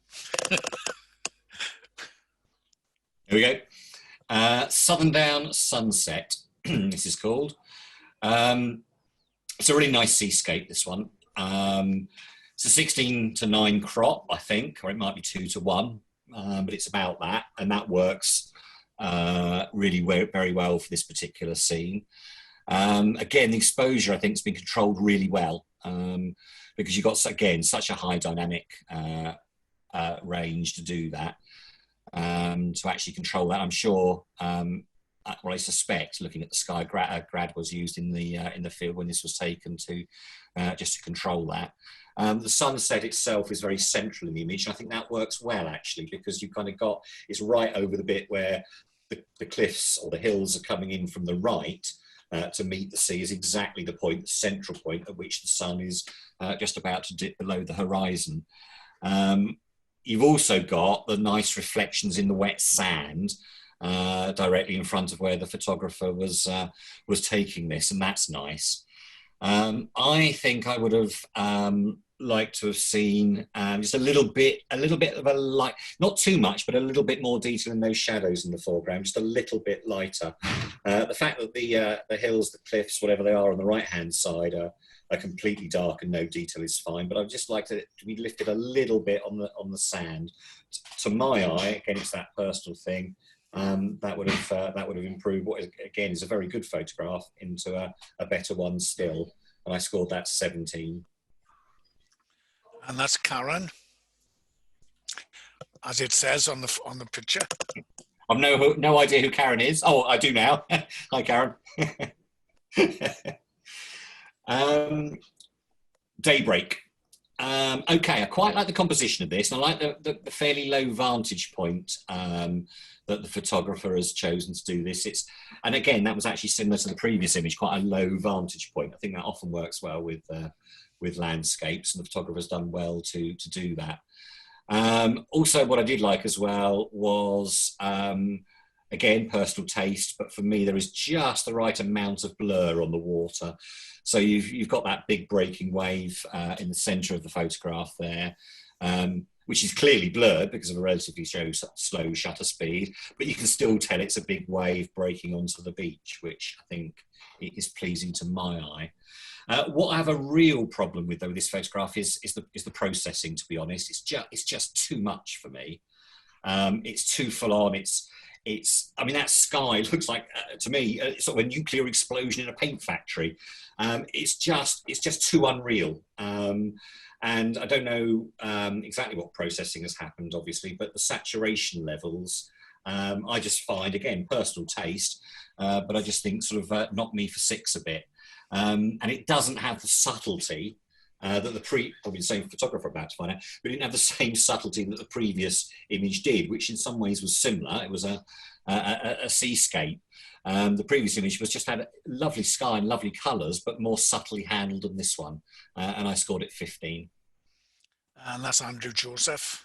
Here we go. Southern Down Sunset, this is called. It's a really nice seascape, this one. It's a 16:9 crop, I think, or it might be 2:1, but it's about that, and that works really very well for this particular scene. Again, the exposure, I think, has been controlled really well because you've got, again, such a high dynamic range to do that. To actually control that, I'm sure. Well, I suspect, looking at the sky, grad was used in the field when this was taken to just to control that. The sunset itself is very central in the image, and I think that works well actually because you've kind of got it's right over the bit where the cliffs or the hills are coming in from the right. To meet the sea is exactly the point, the central point at which the sun is just about to dip below the horizon. You've also got the nice reflections in the wet sand directly in front of where the photographer was taking this, and that's nice. I think I would have liked to have seen just a little bit of a light, not too much, but a little bit more detail in those shadows in the foreground, just a little bit lighter. The fact that the hills, the cliffs, whatever they are on the right-hand side are completely dark and no detail is fine, but I'd just like it to be lifted a little bit on the sand. To my eye, again, it's that personal thing. That would have improved what again is a very good photograph into a better one still, and I scored that 17. And that's Karen, as it says on the picture. I've no idea who Karen is. Oh, I do now. Hi, Karen. Daybreak. Okay, I quite like the composition of this, and I like the fairly low vantage point that the photographer has chosen to do this. And again, that was actually similar to the previous image, quite a low vantage point. I think that often works well with landscapes, and the photographer's done well to do that. Also, what I did like as well was, again, personal taste, but for me, there is just the right amount of blur on the water. So you've got that big breaking wave in the centre of the photograph there, which is clearly blurred because of a relatively slow shutter speed, but you can still tell it's a big wave breaking onto the beach, which I think is pleasing to my eye. What I have a real problem with, though, with this photograph is the processing, to be honest. It's just too much for me. It's too full on. I mean, that sky looks like, to me, sort of a nuclear explosion in a paint factory. It's just too unreal. And I don't know exactly what processing has happened, obviously, but the saturation levels, I just find, again, personal taste, but I just think sort of knock me for six a bit. And it doesn't have the subtlety that probably the same photographer about to find out, but didn't have the same subtlety that the previous image did, which in some ways was similar. It was a seascape. The previous image just had a lovely sky and lovely colours, but more subtly handled than this one. And I scored it 15. And that's Andrew Joseph.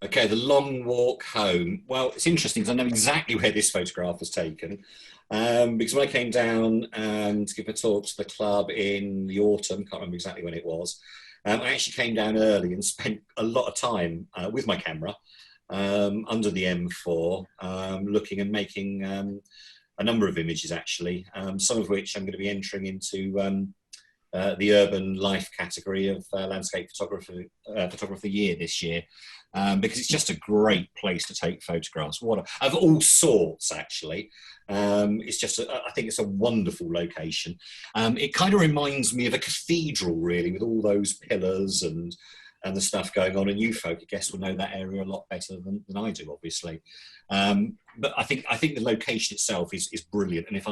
Okay, the long walk home. Well, it's interesting because I know exactly where this photograph was taken. Because when I came down to give a talk to the club in the autumn, can't remember exactly when it was, I actually came down early and spent a lot of time with my camera under the M4, looking and making a number of images actually, some of which I'm going to be entering into the urban life category of landscape photography of the year this year, because it's just a great place to take photographs. Of all sorts, actually. It's just, I think it's a wonderful location. It kind of reminds me of a cathedral, really, with all those pillars and the stuff going on. And you folk, I guess, will know that area a lot better than I do, obviously. But I think the location itself is brilliant. And if I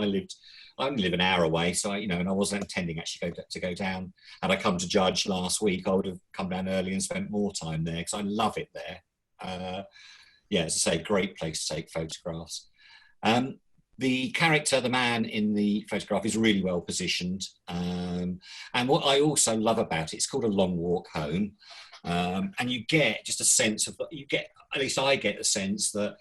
only live an hour away, so and I wasn't intending actually to go down. Had I come to judge last week, I would have come down early and spent more time there because I love it there. Yeah, as I say, great place to take photographs. The character, the man in the photograph, is really well positioned. And what I also love about it, it's called A Long Walk Home. And you get just a sense of, at least I get the sense that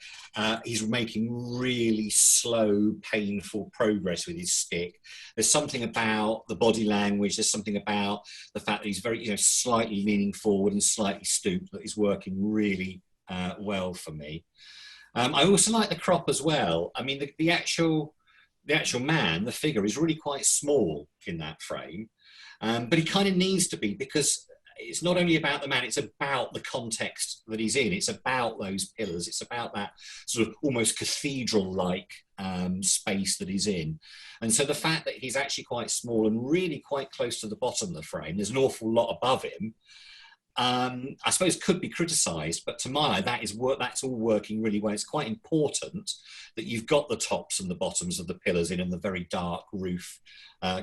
he's making really slow, painful progress with his stick. There's something about the body language, there's something about the fact that he's very, slightly leaning forward and slightly stooped that is working really well for me. I also like the crop as well. I mean, the actual man, the figure, is really quite small in that frame, but he kind of needs to be, because it's not only about the man, it's about the context that he's in. It's about those pillars. It's about that sort of almost cathedral-like space that he's in. And so the fact that he's actually quite small and really quite close to the bottom of the frame, there's an awful lot above him, I suppose could be criticised, but to my eye, that's all working really well. It's quite important that you've got the tops and the bottoms of the pillars in and the very dark roof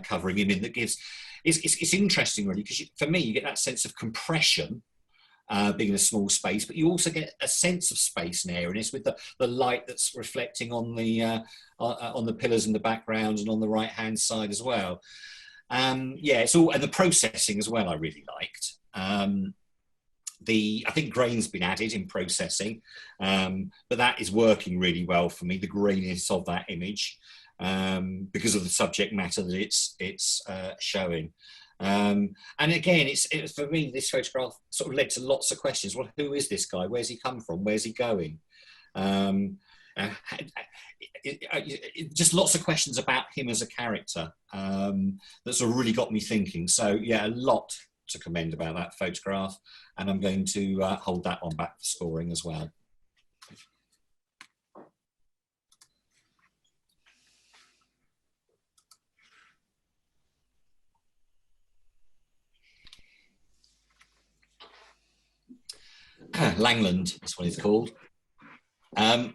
covering him in. That gives, it's interesting really, because for me, you get that sense of compression being in a small space, but you also get a sense of space and airiness with the light that's reflecting on the pillars in the background and on the right-hand side as well. Yeah, it's all, and the processing as well I really liked. I think grain's been added in processing, but that is working really well for me, the graininess of that image, because of the subject matter that it's showing. And again, it's for me, this photograph sort of led to lots of questions. Well, who is this guy? Where's he come from? Where's he going? Just lots of questions about him as a character that sort of really got me thinking. So yeah, a lot to commend about that photograph, and I'm going to hold that one back for scoring as well. Langland, this one is called. Yeah,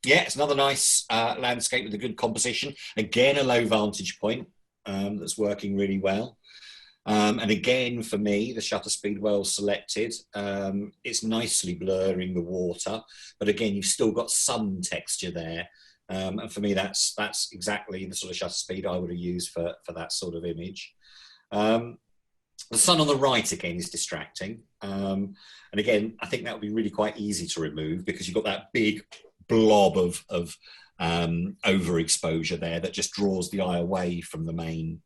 it's another nice landscape with a good composition. Again, a low vantage point that's working really well. And again, for me, the shutter speed well selected. It's nicely blurring the water, but again, you've still got some texture there. And for me, that's exactly the sort of shutter speed I would have used for that sort of image. The sun on the right, again, is distracting. And again, I think that would be really quite easy to remove because you've got that big blob of overexposure there that just draws the eye away from the main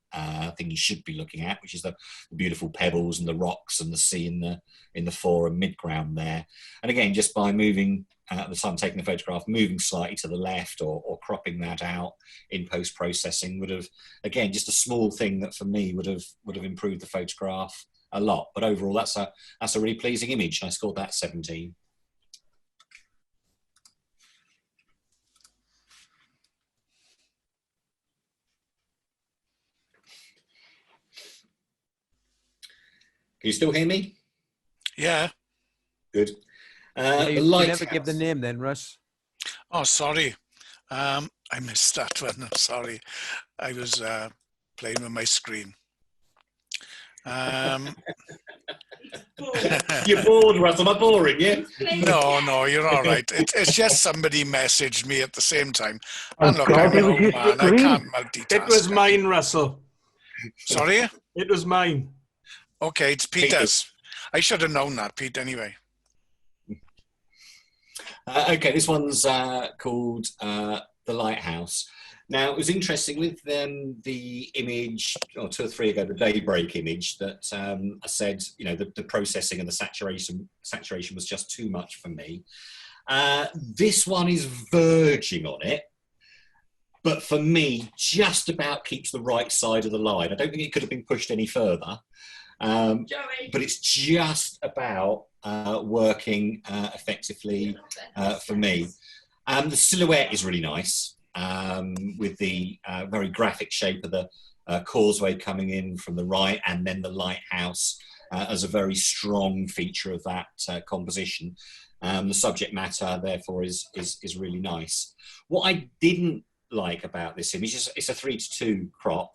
thing you should be looking at, which is the beautiful pebbles and the rocks and the sea in the fore and midground there. And again, just by moving at the time taking the photograph, moving slightly to the left or cropping that out in post-processing would have, again, just a small thing that for me would have improved the photograph a lot. But overall, that's a really pleasing image. I scored that 17. Can you still hear me? Yeah. Good. Yeah, The you never give the lighthouse. name then, Russ. Oh, sorry. I missed that one. I'm sorry. I was playing with my screen. You're bored, Russ. Am I boring you? No, you're all right. It's just somebody messaged me at the same time. Oh And look, God, I'm it an was old your man. I screen. can't multitask. It was mine, Russell. Sorry? It was mine. Okay, it's Peter's. I should have known that, Pete, anyway. Okay, this one's called The Lighthouse. Now, it was interesting with the image, or 2 or 3 ago, the daybreak image that I said, you know, the processing and the saturation was just too much for me. This one is verging on it, but for me, just about keeps the right side of the line. I don't think it could have been pushed any further, but it's just about working effectively for me. The silhouette is really nice, with the very graphic shape of the causeway coming in from the right, and then the lighthouse as a very strong feature of that composition. The subject matter, therefore, is really nice. What I didn't like about this image is it's a 3:2 crop.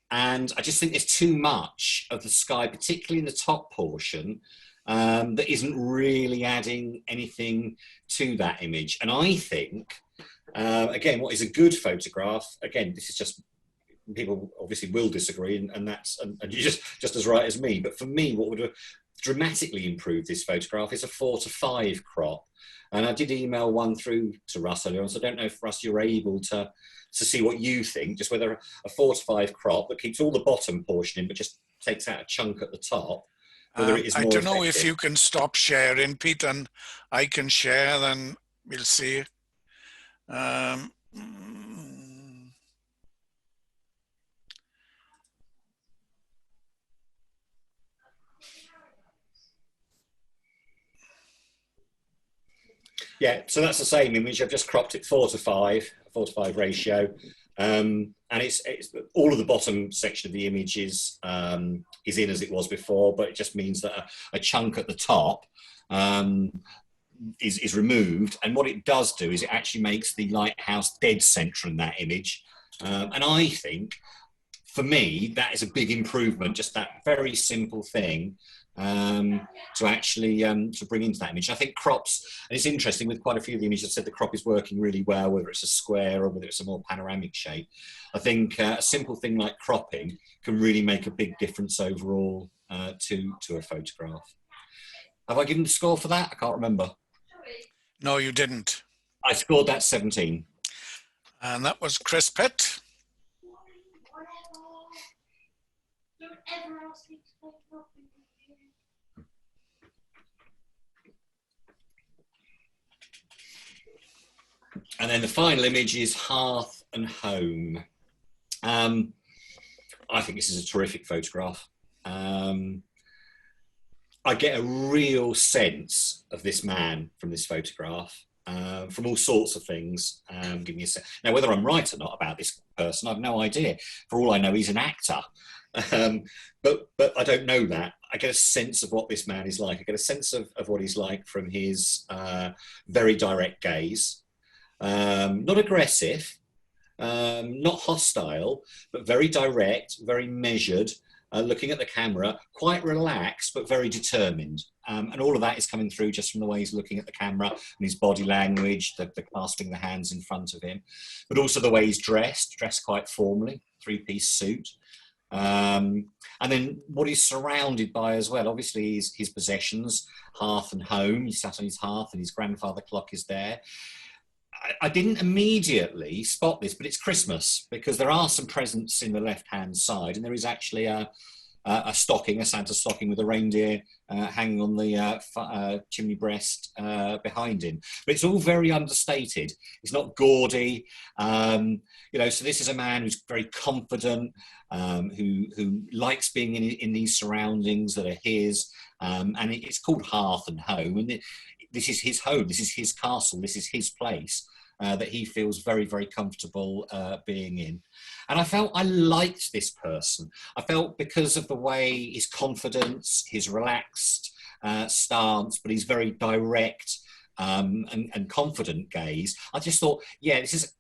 And I just think there's too much of the sky, particularly in the top portion, that isn't really adding anything to that image. And I think, again, what is a good photograph, again, this is just, people obviously will disagree, and you're just as right as me. But for me, what would have dramatically improved this photograph is a 4:5 crop. And I did email one through to Russ earlier on, so I don't know if, Russ, you're able to see what you think, just whether a 4:5 crop that keeps all the bottom portion in but just takes out a chunk at the top, whether it is more I don't know if effective. you can stop sharing, Pete, and I can share, then we'll see. Yeah, so that's the same image. I've just cropped it 4:5, 4:5 ratio. And it's all of the bottom section of the image is in as it was before, but it just means that a chunk at the top is removed. And what it does do is it actually makes the lighthouse dead center in that image. And I think, for me, that is a big improvement, just that very simple thing to actually to bring into that image. I think crops, and it's interesting with quite a few of the images, I said the crop is working really well, whether it's a square or whether it's a more panoramic shape. I think a simple thing like cropping can really make a big difference overall to a photograph. Have I given the score for that? I can't remember. No, you didn't. I scored that 17. And that was Chris Pitt. And then the final image is Hearth and Home. I think this is a terrific photograph. I get a real sense of this man from this photograph, from all sorts of things. Give me a now, whether I'm right or not about this person, I've no idea. For all I know, he's an actor. But I don't know that. I get a sense of what this man is like. I get a sense of what he's like from his very direct gaze. Not aggressive, not hostile, but very direct, very measured, looking at the camera, quite relaxed, but very determined. And all of that is coming through just from the way he's looking at the camera and his body language, the clasping the hands in front of him, but also the way he's dressed quite formally, 3-piece suit. And then what he's surrounded by as well, obviously his possessions, hearth and home. He sat on his hearth and his grandfather clock is there. I didn't immediately spot this, but it's Christmas, because there are some presents in the left-hand side, and there is actually a stocking, a Santa stocking with a reindeer hanging on the chimney breast behind him. But it's all very understated. It's not gaudy. You know, so this is a man who's very confident, who likes being in these surroundings that are his, and it's called Hearth and Home, and this is his home, this is his castle, this is his place. that he feels very, very comfortable being in. And I felt I liked this person. I felt because of the way his confidence, his relaxed stance, but he's very direct and confident gaze. I just thought, yeah, this is,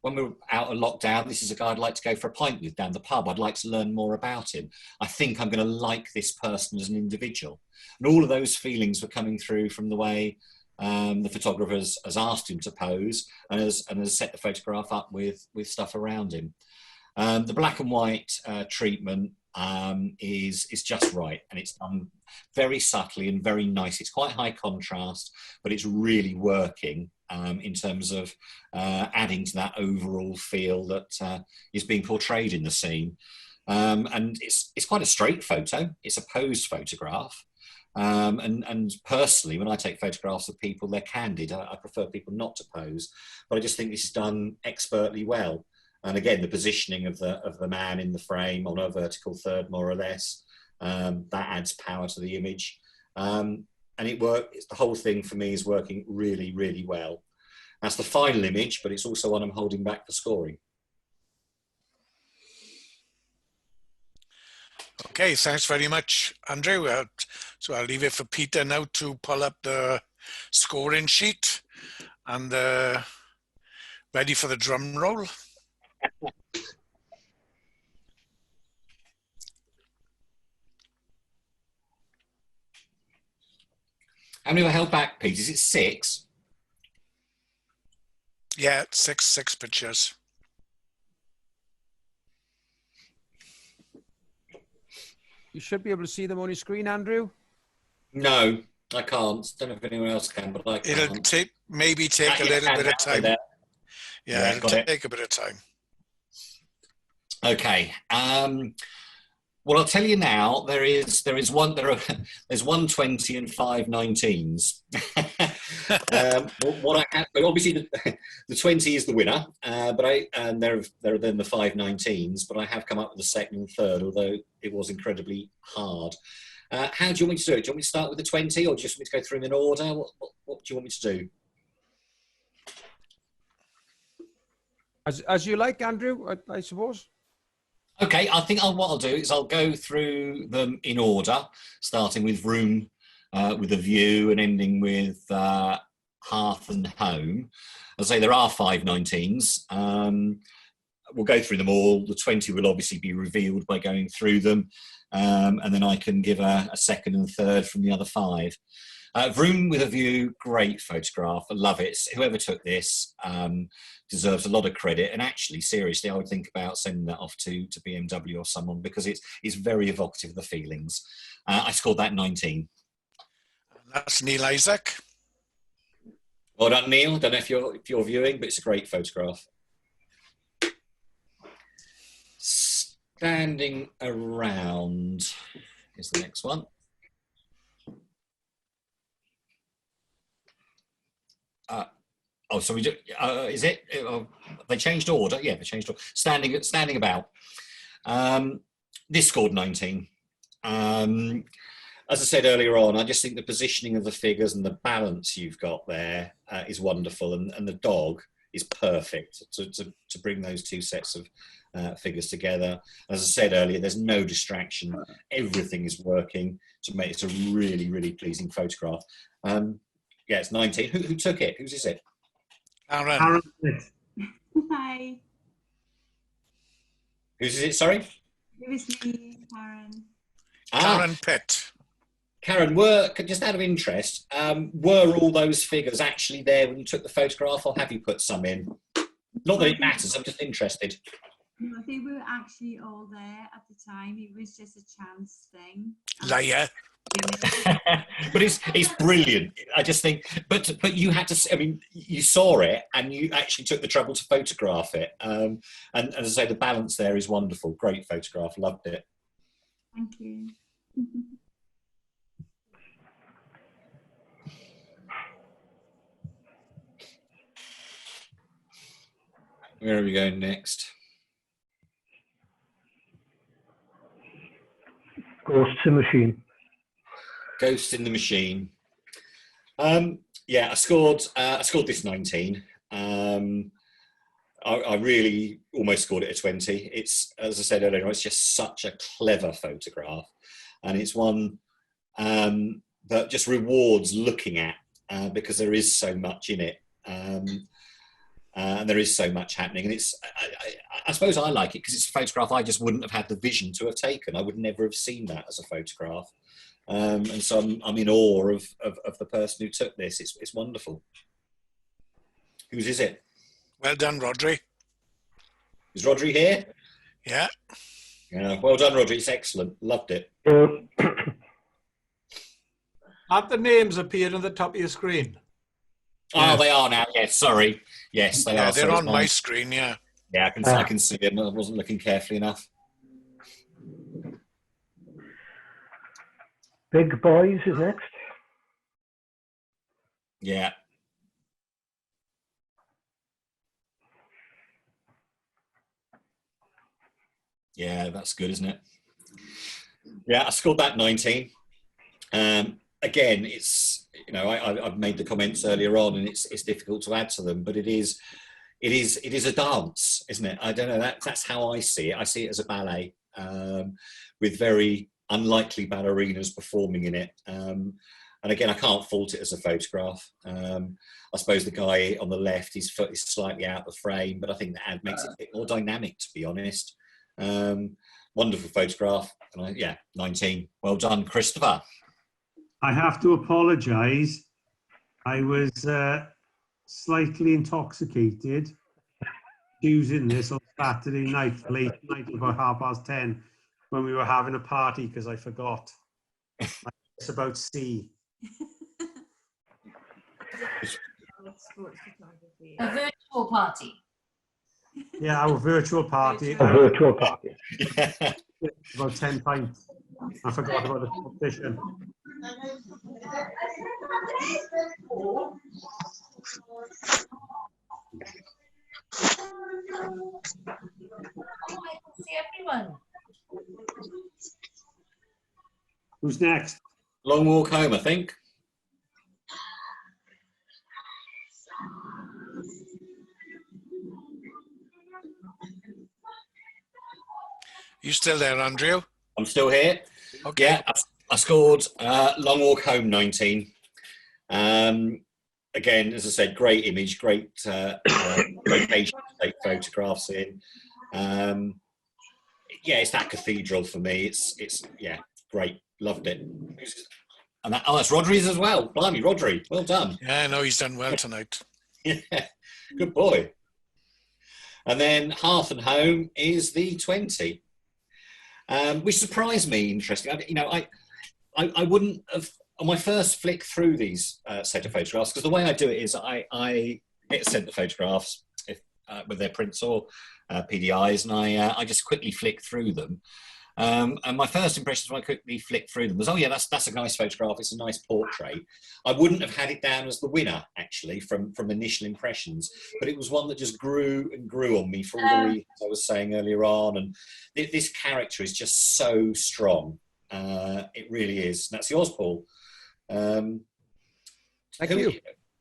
when we were out of lockdown, this is a guy I'd like to go for a pint with down the pub. I'd like to learn more about him. I think I'm going to like this person as an individual. And all of those feelings were coming through from the way the photographer has asked him to pose and has set the photograph up with stuff around him. The black and white treatment is just right, and it's done very subtly and very nice. It's quite high contrast, but it's really working in terms of adding to that overall feel that is being portrayed in the scene. And it's quite a straight photo. It's a posed photograph. And personally, when I take photographs of people, they're candid. I prefer people not to pose, but I just think this is done expertly well. And again, the positioning of the man in the frame on a vertical third, more or less, that adds power to the image. And the whole thing for me is working really, really well. That's the final image, but it's also one I'm holding back for scoring. Okay, thanks very much, Andrew. So I'll leave it for Peter now to pull up the scoring sheet and ready for the drum roll. How many have I held back, Pete? Is it 6? Yeah, six pictures. You should be able to see them on your screen, Andrew. No, I can't. Don't know if anyone else can, but I can't. It'll maybe take a little bit of time. Yeah, it'll take a bit of time. Okay. Well, I'll tell you now. There's 120 and 5 19s. What I have, obviously the 20 is the winner, and there are then the 5 19s. But I have come up with the second and third, although it was incredibly hard. How do you want me to do it? Do you want me to start with the 20, or do you just want me to go through them in order? What do you want me to do? As you like, Andrew, I suppose. Okay, I think what I'll do is I'll go through them in order, starting with room with a view and ending with hearth and home. I'll say there are 5 19s. We'll go through them all. The 20 will obviously be revealed by going through them, and then I can give a second and third from the other 5. Room with a view, great photograph. I love it. Whoever took this deserves a lot of credit. And actually, seriously, I would think about sending that off to BMW or someone, because it's very evocative of the feelings. I scored that 19. That's Neil Isaac. Well done, Neil. I don't know if you're viewing, but it's a great photograph. Standing around is the next one. So we do. Is it? They changed order. Yeah, they changed order. Standing about. This scored 19. As I said earlier on, I just think the positioning of the figures and the balance you've got there is wonderful, and the dog is perfect to bring those two sets of figures together. As I said earlier, there's no distraction. Everything is working to make it a really, really pleasing photograph. Yeah, it's 19. Who took it? Whose is it? Karen. Hi. Whose is it? Sorry. It was me, Karen. Karen Pitt. Karen, just out of interest, were all those figures actually there when you took the photograph, or have you put some in? Not that it matters. I'm just interested. No, they were actually all there at the time. It was just a chance thing. Liar. But it's brilliant. I just think, but you had to. I mean, you saw it and you actually took the trouble to photograph it. And as I say, the balance there is wonderful. Great photograph. Loved it. Thank you. Where are we going next? Ghosts in Machine. Ghost in the Machine. Yeah, I scored this 19. I really almost scored it a 20. It's, as I said earlier, it's just such a clever photograph, and it's one that just rewards looking at because there is so much in it. And there is so much happening, and I suppose I like it because it's a photograph I just wouldn't have had the vision to have taken. I would never have seen that as a photograph, and so I'm in awe of the person who took this. It's wonderful. Whose is it? Well done, Rodri. Is Rodri here? Yeah. Yeah, well done, Rodri. It's excellent. Loved it. Have the names appeared on the top of your screen? Oh, they are now. Yes, sorry. Yes, they are. Yeah, they're So on my screen, yeah. Yeah, I can see them. I wasn't looking carefully enough. Big Boys is next. Yeah. Yeah, that's good, isn't it? Yeah, I scored that 19. Again, it's, you know, I've made the comments earlier on, and it's difficult to add to them, but it is a dance, isn't it? I don't know. That's how I see it. I see it as a ballet with very unlikely ballerinas performing in it. And again, I can't fault it as a photograph. I suppose the guy on the left, his foot is slightly out of the frame, but I think that makes it a bit more dynamic, to be honest. Wonderful photograph. And yeah, 19. Well done, Christopher. I have to apologise. I was slightly intoxicated using this on Saturday night, late night, about 10:30, when we were having a party, because I forgot. It's about C. A virtual party. Yeah, our virtual party. A virtual party. About 10 pints. I forgot about the competition. Oh, I can see everyone. Who's next? Long walk home, I think. You still there, Andrew? I'm still here. Okay. Yeah, I scored Long Walk Home 19. Again, as I said, great image, great location to take photographs in. Yeah, it's that cathedral for me. It's yeah, great. Loved it. And that's Rodri's as well. Blimey, Rodri, well done. Yeah, I know he's done well tonight. Yeah, good boy. And then Hearth and Home is the 20. Which surprised me, interesting. I wouldn't have, on my first flick through these set of photographs, because the way I do it is I get sent the photographs with their prints or PDIs, and I just quickly flick through them. And my first impressions when I quickly flicked through them was, oh yeah, that's a nice photograph. It's a nice portrait. I wouldn't have had it down as the winner, actually, from initial impressions, but it was one that just grew and grew on me for all the reasons I was saying earlier on. And this character is just so strong. It really is. And that's yours, Paul. Thank you.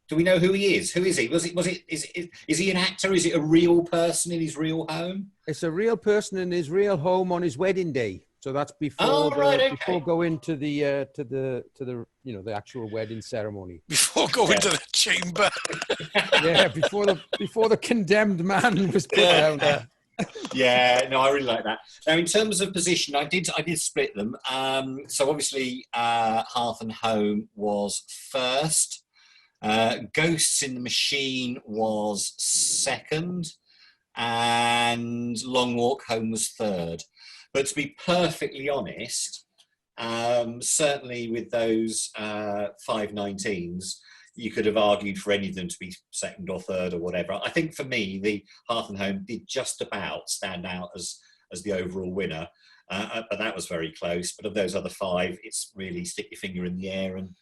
Do we know who he is? Who is he? Is he an actor? Is it a real person in his real home? It's a real person in his real home on his wedding day. So that's before before going to the the actual wedding ceremony. Before going to the chamber. Yeah, before the condemned man was put down there. Yeah, no, I really like that. Now, in terms of position, I did split them. So obviously, Hearth and Home was first. Ghosts in the Machine was second, and Long Walk Home was third. But to be perfectly honest, certainly with those 519s, you could have argued for any of them to be second or third or whatever. I think for me, the Hearth and Home did just about stand out as the overall winner, but that was very close. But of those other five, it's really stick your finger in the air and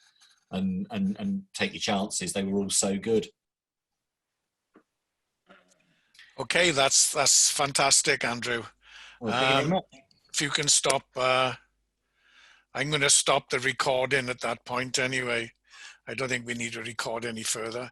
take your chances. They were all so good. Okay, that's fantastic, Andrew. Well, if you can stop, I'm going to stop the recording at that point anyway. I don't think we need to record any further.